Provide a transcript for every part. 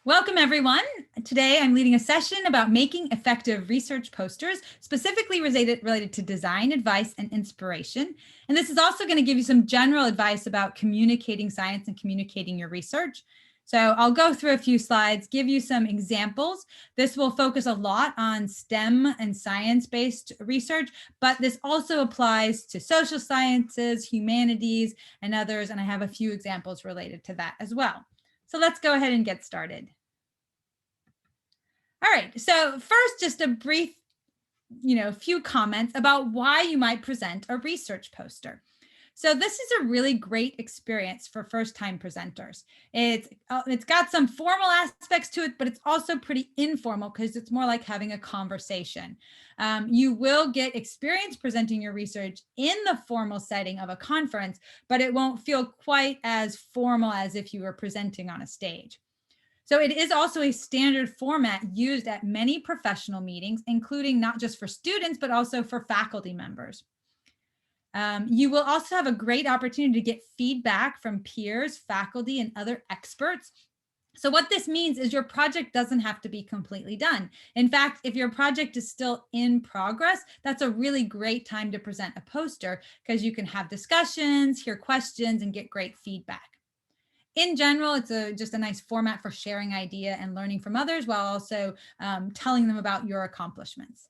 Welcome, everyone. Today, I'm leading a session about making effective research posters, specifically related to design, advice, and inspiration. And this is also going to give you some general advice about communicating science and communicating your research. So I'll go through a few slides, give you some examples. This will focus a lot on STEM and science-based research, but this also applies to social sciences, humanities, and others. And I have a few examples related to that as well. So let's go ahead and get started. All right, so first, just a brief, few comments about why you might present a research poster. So this is a really great experience for first-time presenters. It's got some formal aspects to it, but it's also pretty informal because it's more like having a conversation. You will get experience presenting your research in the formal setting of a conference, but it won't feel quite as formal as if you were presenting on a stage. So it is also a standard format used at many professional meetings, including not just for students, but also for faculty members. You will also have a great opportunity to get feedback from peers, faculty, and other experts. So what this means is your project doesn't have to be completely done. In fact, if your project is still in progress, that's a really great time to present a poster because you can have discussions, hear questions, and get great feedback. In general, it's just a nice format for sharing idea and learning from others while also telling them about your accomplishments.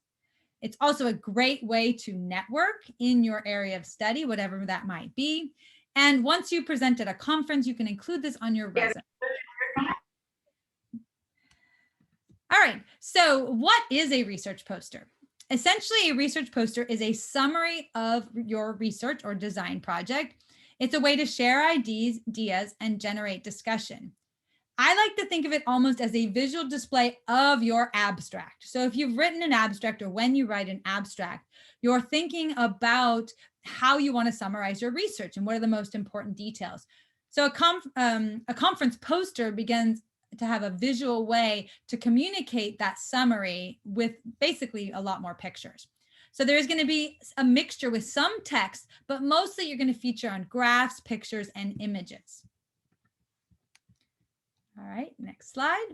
It's also a great way to network in your area of study, whatever that might be. And once you present at a conference, you can include this on your resume. All right, so what is a research poster? Essentially, a research poster is a summary of your research or design project. It's a way to share ideas and generate discussion. I like to think of it almost as a visual display of your abstract. So if you've written an abstract or when you write an abstract, you're thinking about how you want to summarize your research and what are the most important details. So a conference poster begins to have a visual way to communicate that summary with basically a lot more pictures. So there's going to be a mixture with some text, but mostly you're going to feature on graphs, pictures, and images. All right, next slide.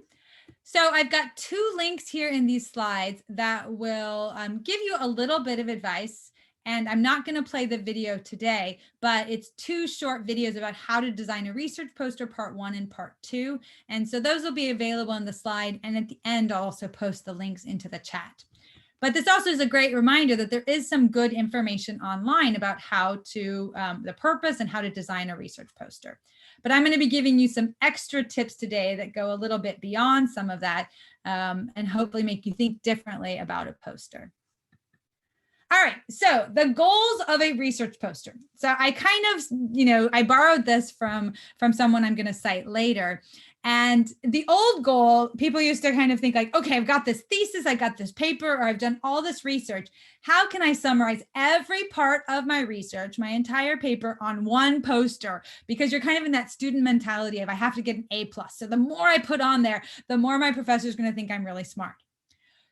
So I've got two links here in these slides that will give you a little bit of advice. And I'm not going to play the video today, but it's two short videos about how to design a research poster, part 1 and part 2. And so those will be available in the slide. And at the end, I'll also post the links into the chat. But this also is a great reminder that there is some good information online about how to, the purpose and how to design a research poster. But I'm going to be giving you some extra tips today that go a little bit beyond some of that and hopefully make you think differently about a poster. All right, so the goals of a research poster. So I kind of, I borrowed this from someone I'm going to cite later. And the old goal, people used to kind of think like, okay, I've got this thesis, I got this paper, or I've done all this research. How can I summarize every part of my research, my entire paper on one poster? Because you're kind of in that student mentality of I have to get an A+. So the more I put on there, the more my professor is going to think I'm really smart.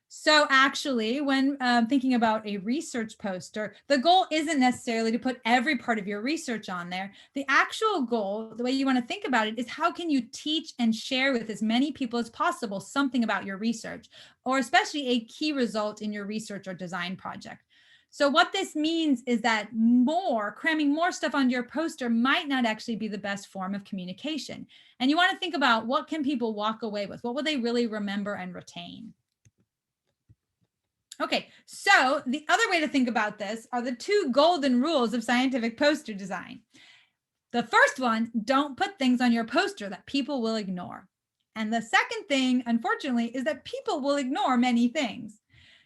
So actually, when thinking about a research poster, the goal isn't necessarily to put every part of your research on there. The actual goal, the way you want to think about it, is how can you teach and share with as many people as possible something about your research, or especially a key result in your research or design project. So what this means is that cramming more stuff onto your poster might not actually be the best form of communication. And you want to think about what can people walk away with? What will they really remember and retain? Okay, so the other way to think about this are the two golden rules of scientific poster design. The first one, don't put things on your poster that people will ignore. And the second thing, unfortunately, is that people will ignore many things.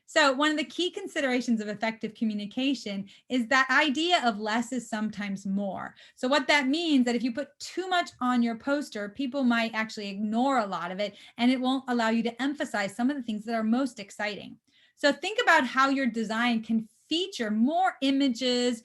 So one of the key considerations of effective communication is that idea of less is sometimes more. So what that means that if you put too much on your poster, people might actually ignore a lot of it, and it won't allow you to emphasize some of the things that are most exciting. So think about how your design can feature more images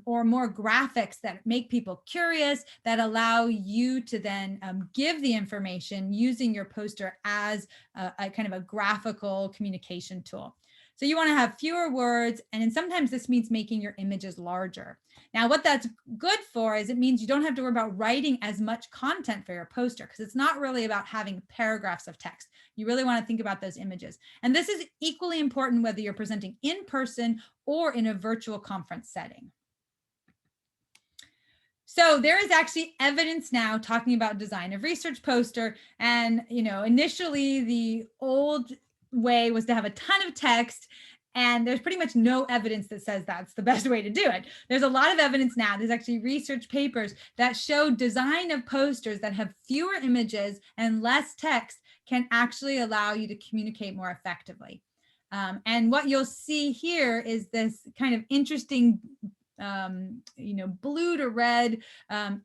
or more graphics that make people curious, that allow you to then give the information using your poster as a kind of a graphical communication tool. So you want to have fewer words, and then sometimes this means making your images larger. Now, what that's good for is it means you don't have to worry about writing as much content for your poster, because it's not really about having paragraphs of text. You really want to think about those images. And this is equally important whether you're presenting in person or in a virtual conference setting. So there is actually evidence now talking about design of research poster. And, initially the old way was to have a ton of text, and there's pretty much no evidence that says that's the best way to do it. There's a lot of evidence now. There's actually research papers that show design of posters that have fewer images and less text can actually allow you to communicate more effectively. And what you'll see here is this kind of interesting blue to red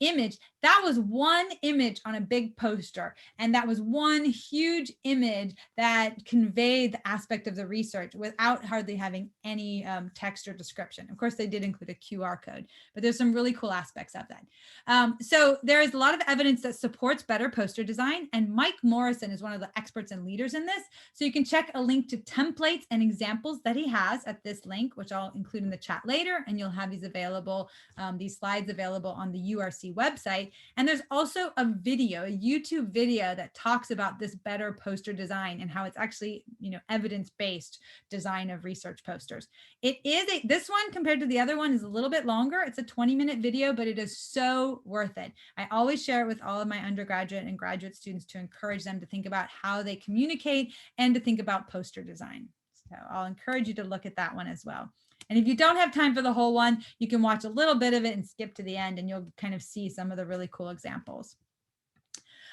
image. That was one image on a big poster, and that was one huge image that conveyed the aspect of the research without hardly having any text or description. Of course, they did include a QR code, but there's some really cool aspects of that. So there is a lot of evidence that supports better poster design, and Mike Morrison is one of the experts and leaders in this. So you can check a link to templates and examples that he has at this link, which I'll include in the chat later, and you'll have these available, these slides available on the URC website. And there's also a video, a YouTube video that talks about this better poster design and how it's actually, evidence-based design of research posters. This one compared to the other one is a little bit longer. It's a 20-minute video, but it is so worth it. I always share it with all of my undergraduate and graduate students to encourage them to think about how they communicate and to think about poster design. So I'll encourage you to look at that one as well. And if you don't have time for the whole one, you can watch a little bit of it and skip to the end, and you'll kind of see some of the really cool examples.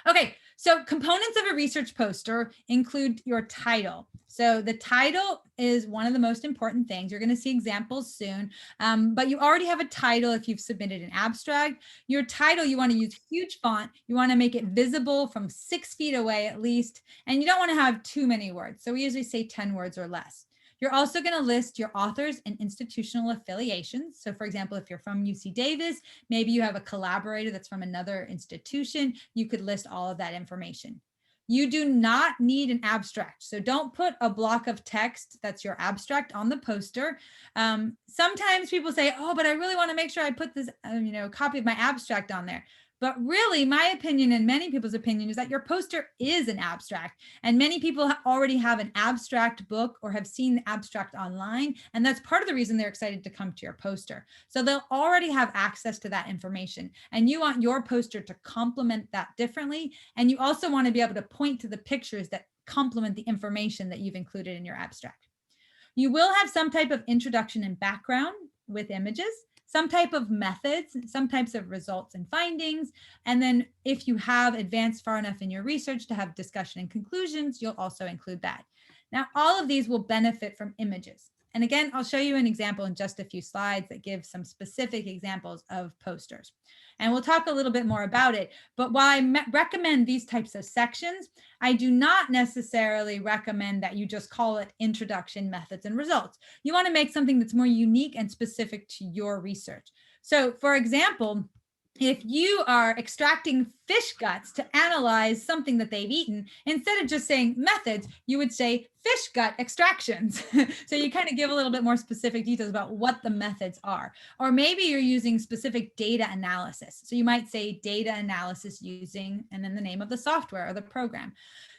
Okay, so components of a research poster include your title. So the title is one of the most important things. You're going to see examples soon, but you already have a title if you've submitted an abstract. Your title, you want to use huge font. You want to make it visible from 6 feet away at least, and you don't want to have too many words. So we usually say 10 words or less. You're also going to list your authors and institutional affiliations. So for example, if you're from UC Davis, maybe you have a collaborator that's from another institution, you could list all of that information. You do not need an abstract. So don't put a block of text that's your abstract on the poster. Sometimes people say, oh, but I really want to make sure I put this, copy of my abstract on there. But really, my opinion and many people's opinion is that your poster is an abstract, and many people already have an abstract book or have seen the abstract online, and that's part of the reason they're excited to come to your poster. So they'll already have access to that information, and you want your poster to complement that differently, and you also want to be able to point to the pictures that complement the information that you've included in your abstract. You will have some type of introduction and background with images, some type of methods, some types of results and findings. And then if you have advanced far enough in your research to have discussion and conclusions, you'll also include that. Now, all of these will benefit from images. And again, I'll show you an example in just a few slides that give some specific examples of posters. And we'll talk a little bit more about it. But while I recommend these types of sections, I do not necessarily recommend that you just call it introduction, methods, and results. You want to make something that's more unique and specific to your research. So for example, if you are extracting fish guts to analyze something that they've eaten, instead of just saying methods, you would say fish gut extractions. So you kind of give a little bit more specific details about what the methods are. Or maybe you're using specific data analysis. So you might say data analysis using, and then the name of the software or the program.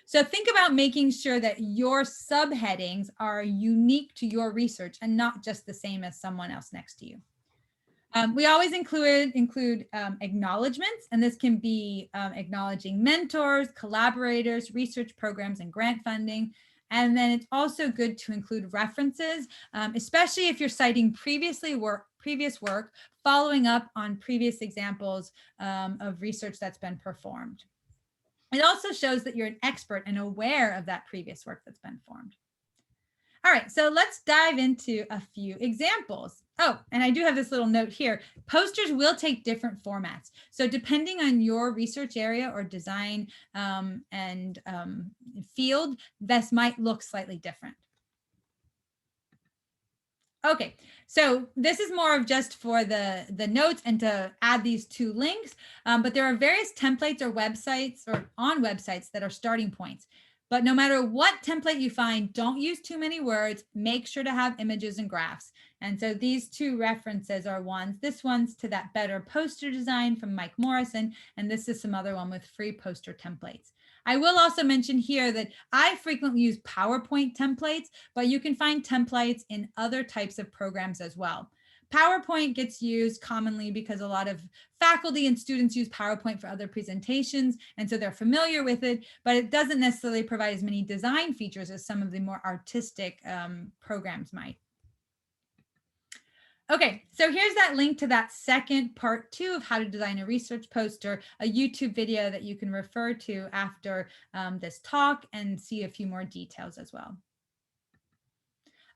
So think about making sure that your subheadings are unique to your research and not just the same as someone else next to you. We always include acknowledgements, and this can be acknowledging mentors, collaborators, research programs, and grant funding. And then it's also good to include references, especially if you're citing previous work, following up on previous examples of research that's been performed. It also shows that you're an expert and aware of that previous work that's been formed. All right, so let's dive into a few examples. Oh, and I do have this little note here. Posters will take different formats. So depending on your research area or design and field, this might look slightly different. Okay, so this is more of just for the notes and to add these 2 links, but there are various templates or websites or on websites that are starting points. But no matter what template you find, don't use too many words. Make sure to have images and graphs. And so these two references are ones. This one's to that Better Poster Design from Mike Morrison, and this is some other one with free poster templates. I will also mention here that I frequently use PowerPoint templates, but you can find templates in other types of programs as well. PowerPoint gets used commonly because a lot of faculty and students use PowerPoint for other presentations, and so they're familiar with it, but it doesn't necessarily provide as many design features as some of the more artistic programs might. Okay, so here's that link to that second part 2 of how to design a research poster, a YouTube video that you can refer to after this talk and see a few more details as well.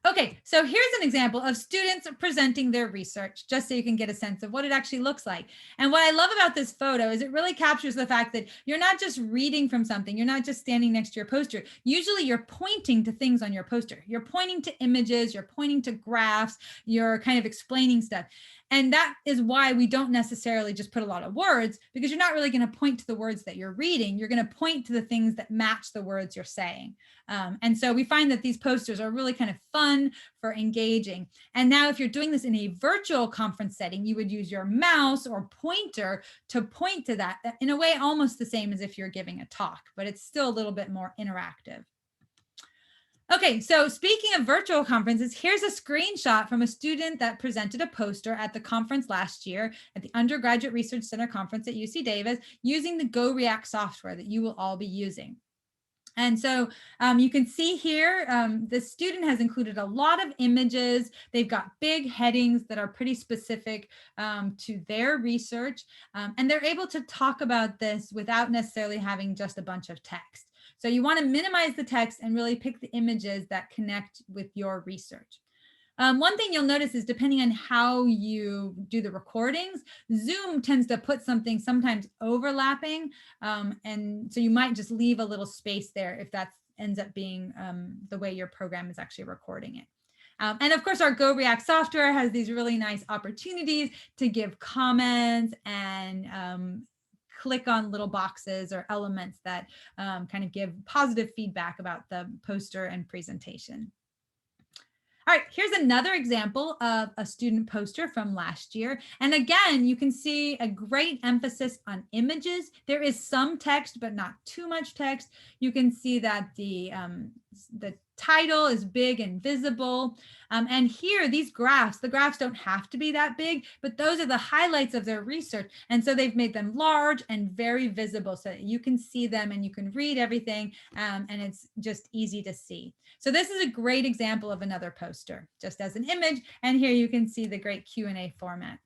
Okay, so here's an example of students presenting their research, just so you can get a sense of what it actually looks like. And what I love about this photo is it really captures the fact that you're not just reading from something, you're not just standing next to your poster. Usually you're pointing to things on your poster. You're pointing to images, you're pointing to graphs, you're kind of explaining stuff. And that is why we don't necessarily just put a lot of words, because you're not really going to point to the words that you're reading. You're going to point to the things that match the words you're saying. And so we find that these posters are really kind of fun for engaging. And now if you're doing this in a virtual conference setting, you would use your mouse or pointer to point to that, in a way almost the same as if you're giving a talk, but it's still a little bit more interactive. Okay, so speaking of virtual conferences, here's a screenshot from a student that presented a poster at the conference last year at the Undergraduate Research Center conference at UC Davis using the Go React software that you will all be using. And so you can see here, the student has included a lot of images. They've got big headings that are pretty specific to their research, and they're able to talk about this without necessarily having just a bunch of text. So you want to minimize the text and really pick the images that connect with your research. One thing you'll notice is depending on how you do the recordings, Zoom tends to put something sometimes overlapping. And so you might just leave a little space there if that ends up being the way your program is actually recording it. And of course, our Go React software has these really nice opportunities to give comments and click on little boxes or elements that kind of give positive feedback about the poster and presentation. All right, here's another example of a student poster from last year. And again, you can see a great emphasis on images. There is some text, but not too much text. You can see that the title is big and visible. And here, these graphs, the graphs don't have to be that big, but those are the highlights of their research. And so they've made them large and very visible so that you can see them and you can read everything, and it's just easy to see. So this is a great example of another poster, just as an image. And here you can see the great Q&A format.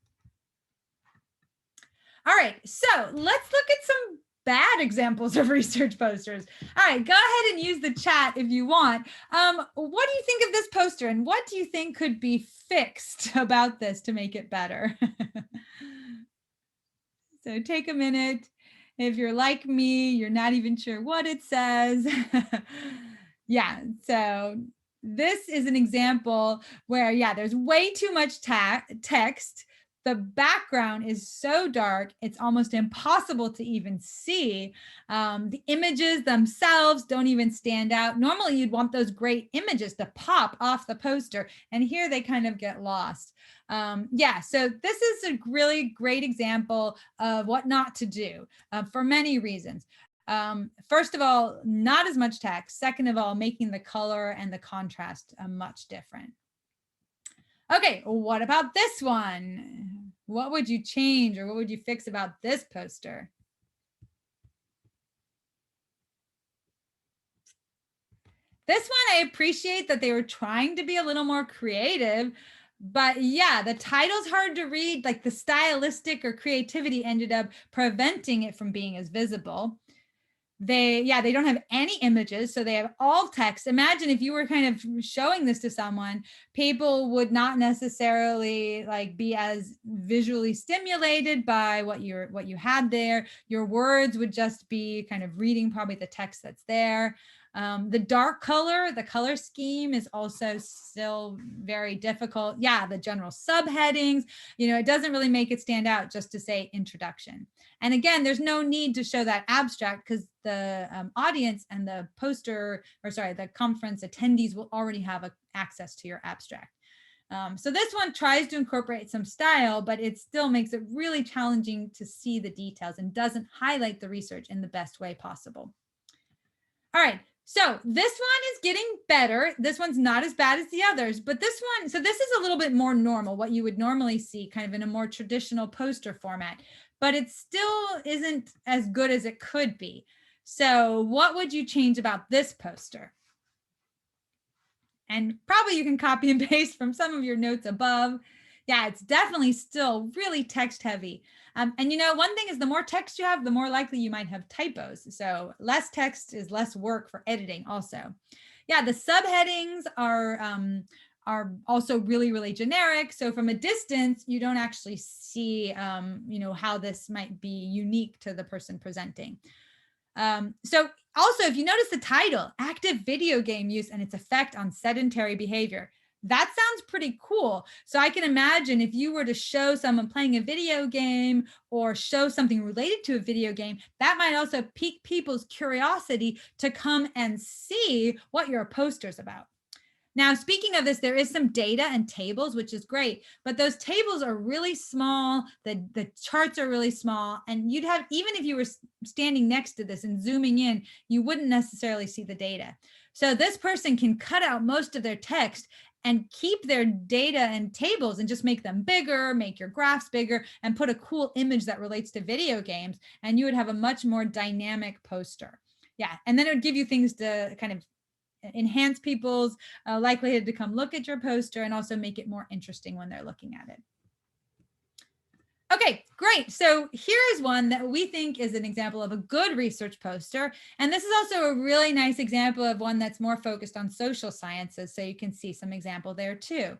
All right, so let's look at some bad examples of research posters. All right, go ahead and use the chat if you want. What do you think of this poster, and what do you think could be fixed about this to make it better? So take a minute. If you're like me, you're not even sure what it says. Yeah, so this is an example where, yeah, there's way too much text. The background is so dark, it's almost impossible to even see. The images themselves don't even stand out. Normally, you'd want those great images to pop off the poster, and here they kind of get lost. Yeah, so this is a really great example of what not to do for many reasons. First of all, not as much text. Second of all, making the color and the contrast much different. Okay, what about this one? What would you change or what would you fix about this poster? This one, I appreciate that they were trying to be a little more creative, but yeah, the title's hard to read. Like the stylistic or creativity ended up preventing it from being as visible. They don't have any images, so they have all text. Imagine if you were kind of showing this to someone, people would not necessarily like be as visually stimulated by what you had there. Your words would just be kind of reading probably the text that's there. The dark color, the color scheme is also still very difficult. Yeah, the general subheadings, it doesn't really make it stand out just to say introduction. And again, there's no need to show that abstract because the audience and the the conference attendees will already have access to your abstract. So this one tries to incorporate some style, but it still makes it really challenging to see the details and doesn't highlight the research in the best way possible. All right, so this one is getting better. This one's not as bad as the others, but this is a little bit more normal, what you would normally see kind of in a more traditional poster format, but it still isn't as good as it could be. So what would you change about this poster? And probably you can copy and paste from some of your notes above. Yeah, it's definitely still really text heavy. And one thing is the more text you have, the more likely you might have typos. So less text is less work for editing also. Yeah, the subheadings are also really, really generic. So from a distance, you don't actually see, how this might be unique to the person presenting. So also, if you notice the title, active video game use and its effect on sedentary behavior, that sounds pretty cool. So I can imagine if you were to show someone playing a video game or show something related to a video game, that might also pique people's curiosity to come and see what your poster's about. Now, speaking of this, there is some data and tables, which is great, but those tables are really small. The charts are really small, and you'd have, even if you were standing next to this and zooming in, you wouldn't necessarily see the data. So this person can cut out most of their text and keep their data and tables and just make them bigger, make your graphs bigger, and put a cool image that relates to video games, and you would have a much more dynamic poster. Yeah, and then it would give you things to kind of enhance people's likelihood to come look at your poster and also make it more interesting when they're looking at it. Okay, great. So here is one that we think is an example of a good research poster. And this is also a really nice example of one that's more focused on social sciences. So you can see some example there too.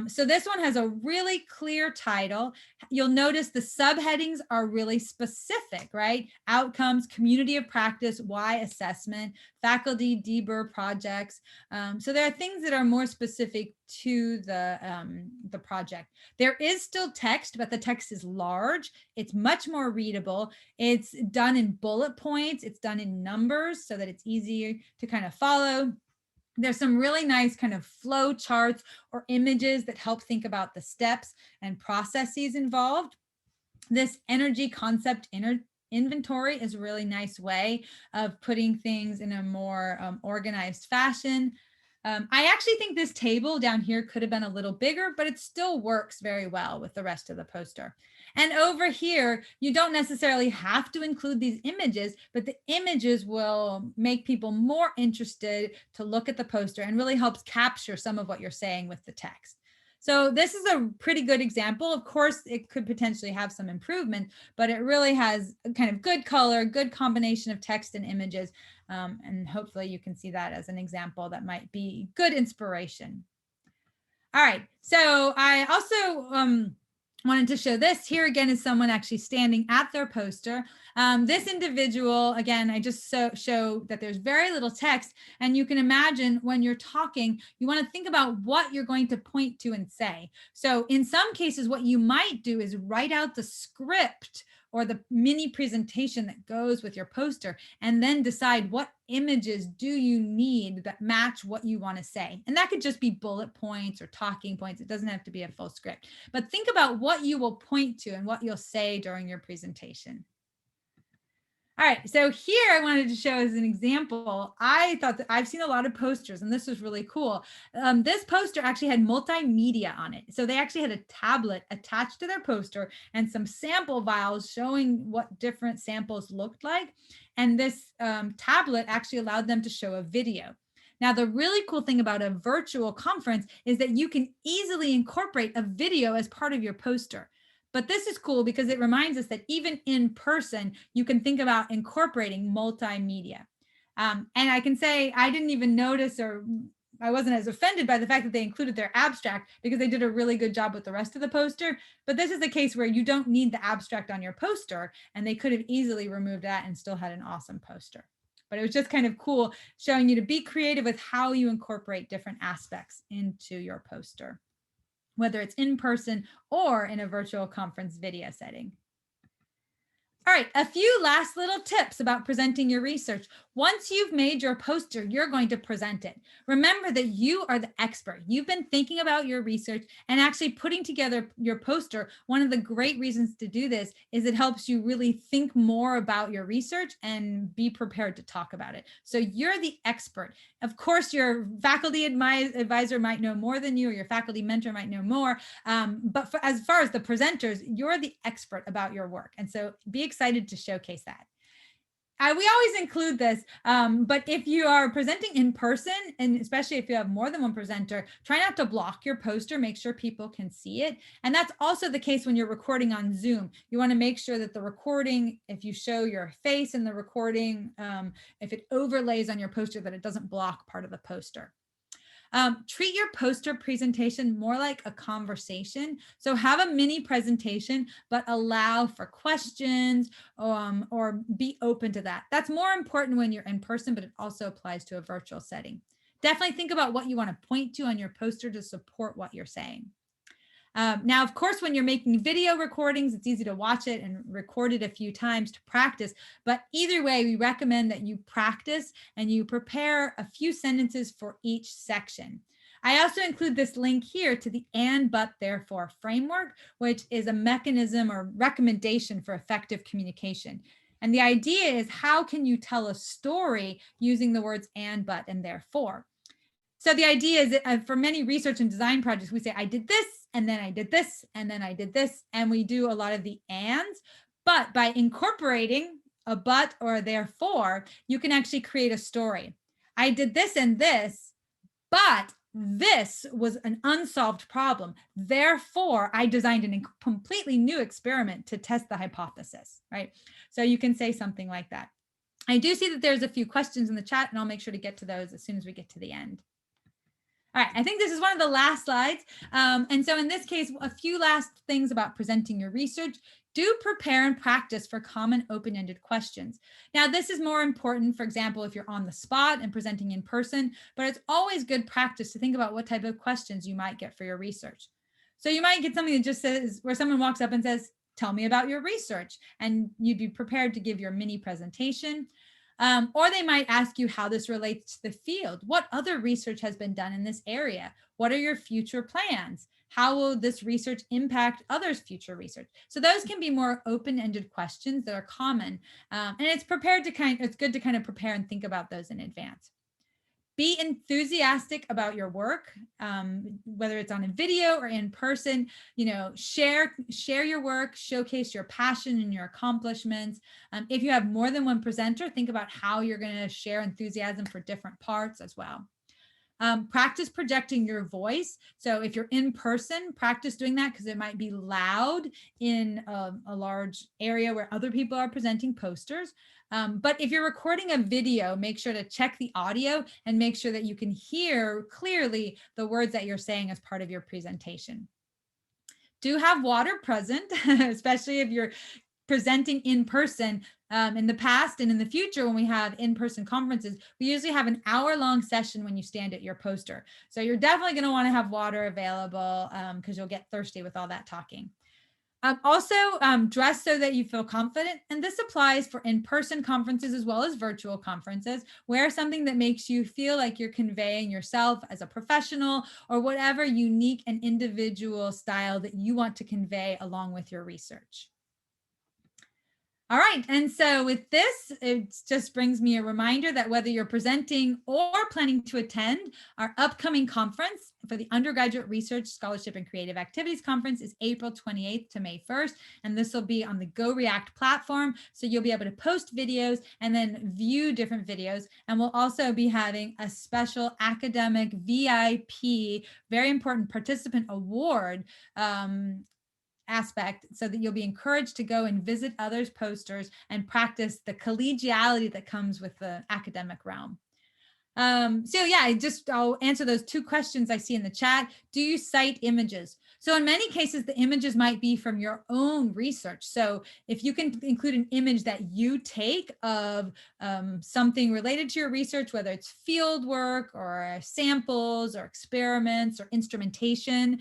So this one has a really clear title. You'll notice the subheadings are really specific, right? Outcomes, community of practice, why assessment, faculty, DBER projects. So there are things that are more specific to the project. There is still text, but the text is large. It's much more readable. It's done in bullet points. It's done in numbers so that it's easier to kind of follow. There's some really nice kind of flow charts or images that help think about the steps and processes involved. This energy concept inventory is a really nice way of putting things in a more organized fashion. I actually think this table down here could have been a little bigger, but it still works very well with the rest of the poster. And over here, you don't necessarily have to include these images, but the images will make people more interested to look at the poster and really helps capture some of what you're saying with the text. So this is a pretty good example. Of course, it could potentially have some improvement, but it really has kind of good color, good combination of text and images. And hopefully you can see that as an example that might be good inspiration. All right, so I also wanted to show this. Here again is someone actually standing at their poster. This individual, again, I just show that there's very little text, and you can imagine when you're talking, you want to think about what you're going to point to and say. So in some cases, what you might do is write out the script or the mini presentation that goes with your poster, and then decide what images do you need that match what you want to say. And that could just be bullet points or talking points. It doesn't have to be a full script, but think about what you will point to and what you'll say during your presentation. All right, so here I wanted to show as an example, I thought that I've seen a lot of posters and this was really cool. This poster actually had multimedia on it. So they actually had a tablet attached to their poster and some sample vials showing what different samples looked like. And this tablet actually allowed them to show a video. Now, the really cool thing about a virtual conference is that you can easily incorporate a video as part of your poster. But this is cool because it reminds us that even in person, you can think about incorporating multimedia. And I can say I didn't even notice, or I wasn't as offended by the fact that they included their abstract because they did a really good job with the rest of the poster. But this is a case where you don't need the abstract on your poster, and they could have easily removed that and still had an awesome poster. but it was just kind of cool showing you to be creative with how you incorporate different aspects into your poster, whether it's in person or in a virtual conference video setting. All right, a few last little tips about presenting your research. Once you've made your poster, you're going to present it. Remember that you are the expert. You've been thinking about your research and actually putting together your poster. One of the great reasons to do this is it helps you really think more about your research and be prepared to talk about it. So you're the expert. Of course, your faculty advisor might know more than you, or your faculty mentor might know more. But as far as the presenters, you're the expert about your work. And so be excited to showcase that. We always include this, but if you are presenting in person, and especially if you have more than one presenter, try not to block your poster, make sure people can see it. And that's also the case when you're recording on Zoom. You want to make sure that the recording, if you show your face in the recording, if it overlays on your poster, that it doesn't block part of the poster. Treat your poster presentation more like a conversation. So have a mini presentation, but allow for questions or be open to that. That's more important when you're in person, but it also applies to a virtual setting. Definitely think about what you want to point to on your poster to support what you're saying. Now, of course, when you're making video recordings, it's easy to watch it and record it a few times to practice. But either way, we recommend that you practice and you prepare a few sentences for each section. I also include this link here to the and, but, therefore framework, which is a mechanism or recommendation for effective communication. And the idea is, how can you tell a story using the words and, but, and therefore? So the idea is that for many research and design projects, we say, I did this, and then I did this, and then I did this, and we do a lot of the ands. But by incorporating a but or a therefore, you can actually create a story. I did this and this, but this was an unsolved problem. Therefore, I designed a completely new experiment to test the hypothesis, right? So you can say something like that. I do see that there's a few questions in the chat, and I'll make sure to get to those as soon as we get to the end. All right, I think this is one of the last slides. And so in this case, a few last things about presenting your research. Do prepare and practice for common open-ended questions. Now, this is more important, for example, if you're on the spot and presenting in person, but it's always good practice to think about what type of questions you might get for your research. So you might get something that just says, where someone walks up and says, tell me about your research, and you'd be prepared to give your mini presentation. Or they might ask you how this relates to the field. What other research has been done in this area? What are your future plans? How will this research impact others' future research? So those can be more open-ended questions that are common. And it's good to kind of prepare and think about those in advance. Be enthusiastic about your work, whether it's on a video or in person. Share your work, showcase your passion and your accomplishments. If you have more than one presenter, think about how you're going to share enthusiasm for different parts as well. Practice projecting your voice. So if you're in person, practice doing that, because it might be loud in a large area where other people are presenting posters. But if you're recording a video, make sure to check the audio and make sure that you can hear clearly the words that you're saying as part of your presentation. Do have water present, especially if you're presenting in person. In the past and in the future, when we have in-person conferences, we usually have an hour-long session when you stand at your poster. So you're definitely going to want to have water available because you'll get thirsty with all that talking. Also, dress so that you feel confident. And this applies for in-person conferences as well as virtual conferences. Wear something that makes you feel like you're conveying yourself as a professional, or whatever unique and individual style that you want to convey along with your research. All right, and so with this, it just brings me a reminder that whether you're presenting or planning to attend, our upcoming conference for the Undergraduate Research, Scholarship, and Creative Activities Conference is April 28th to May 1st, and this will be on the Go React platform, so you'll be able to post videos and then view different videos, and we'll also be having a special academic VIP, very important participant award aspect, so that you'll be encouraged to go and visit others' posters and practice the collegiality that comes with the academic realm. So yeah, I'll answer those two questions I see in the chat. Do you cite images? So in many cases, the images might be from your own research. So if you can include an image that you take of something related to your research, whether it's field work or samples or experiments or instrumentation,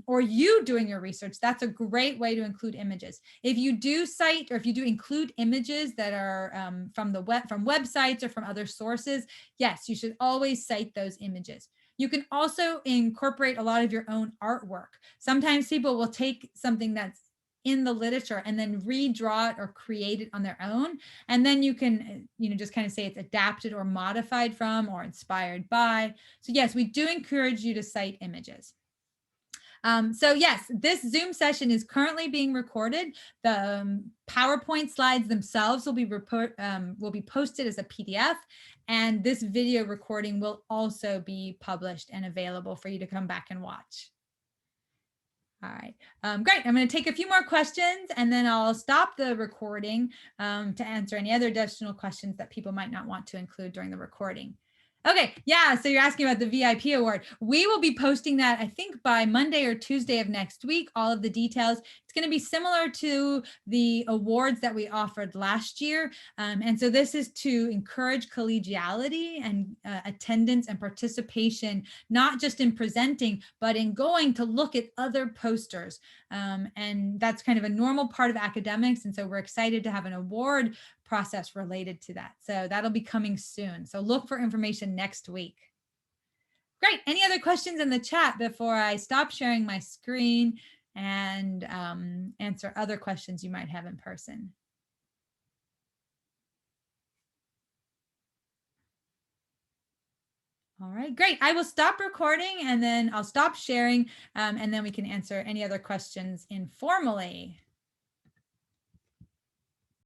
or you doing your research, that's a great way to include images. If you do cite, or if you do include images that are from websites or from other sources, yes, you should always cite those images. You can also incorporate a lot of your own artwork. Sometimes people will take something that's in the literature and then redraw it or create it on their own. And then you can, just kind of say it's adapted or modified from or inspired by. So yes, we do encourage you to cite images. So yes, this Zoom session is currently being recorded. The PowerPoint slides themselves will be posted as a PDF, and this video recording will also be published and available for you to come back and watch. All right, great. I'm going to take a few more questions and then I'll stop the recording to answer any other additional questions that people might not want to include during the recording. Okay, yeah, so you're asking about the VIP award. We will be posting that, I think, by Monday or Tuesday of next week, all of the details. It's going to be similar to the awards that we offered last year. And so this is to encourage collegiality and attendance and participation, not just in presenting, but in going to look at other posters. And that's kind of a normal part of academics. And so we're excited to have an award process related to that. So that'll be coming soon. So look for information next week. Great. Any other questions in the chat before I stop sharing my screen and answer other questions you might have in person? All right, great. I will stop recording and then I'll stop sharing and then we can answer any other questions informally.